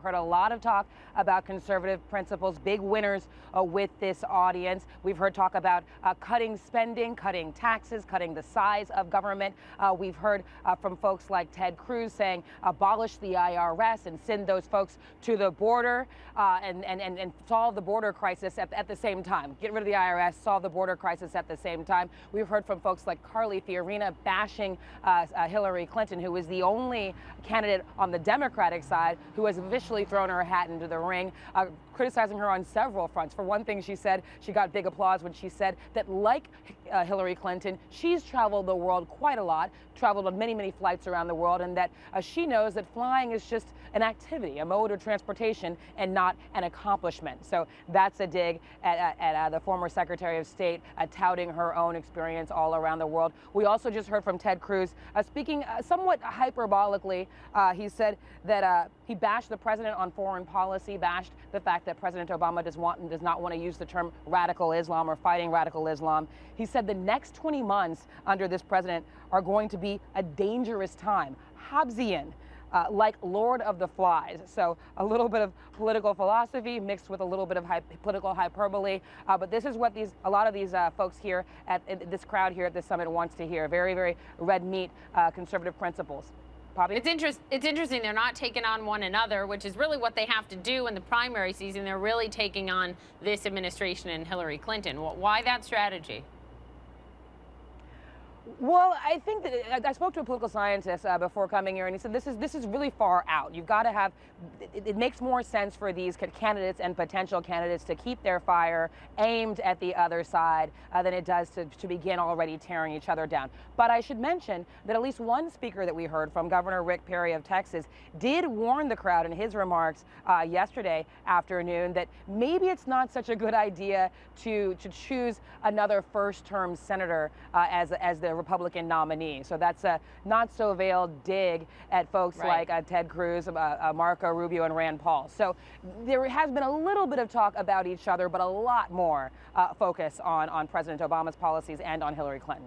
heard a lot of talk about conservative principles, big winners with this audience. We've heard talk about cutting spending, cutting taxes, cutting the size of government. We've heard from folks like Ted Cruz saying abolish the IRS and send those folks to the border and solve the border crisis at the same time. Get rid of the IRS, solve the border crisis at the same time. We've heard from folks like Carly Fiorina bashing Hillary Clinton, who is the only candidate on the Democratic side who has officially thrown her hat into the ring, criticizing her on several fronts. For one thing, she said she got big applause when she said that, like Hillary Clinton, she's traveled the world quite a lot, traveled on many, many flights around the world, and that she knows that flying is just an activity, a mode of transportation, and not an accomplishment. So that's a dig at the former Secretary of State touting her own experience all around the world. We also just heard from Ted Cruz speaking somewhat hyperbolically. He said that he bashed the president on foreign policy, bashed the fact that President Obama does not want to use the term radical Islam or fighting radical Islam. He said the next 20 months under this president are going to be a dangerous time, Hobbesian, like Lord of the Flies. So a little bit of political philosophy mixed with a little bit of political hyperbole. But this is what a lot of these folks here at this crowd here at this summit wants to hear. Very, very red meat conservative principles. Poppy? It's interesting. They're not taking on one another, which is really what they have to do in the primary season. They're really taking on this administration and Hillary Clinton. Why that strategy? Well, I think that I spoke to a political scientist before coming here, and he said this is really far out. You've got to have. It makes more sense for these candidates and potential candidates to keep their fire aimed at the other side than it does to begin already tearing each other down. But I should mention that at least one speaker that we heard from, Governor Rick Perry of Texas, did warn the crowd in his remarks yesterday afternoon that maybe it's not such a good idea to choose another first-term senator as the Republican nominee. So that's a not so veiled dig at folks like Ted Cruz, Marco Rubio, and Rand Paul. So there has been a little bit of talk about each other, but a lot more focus on President Obama's policies and on Hillary Clinton.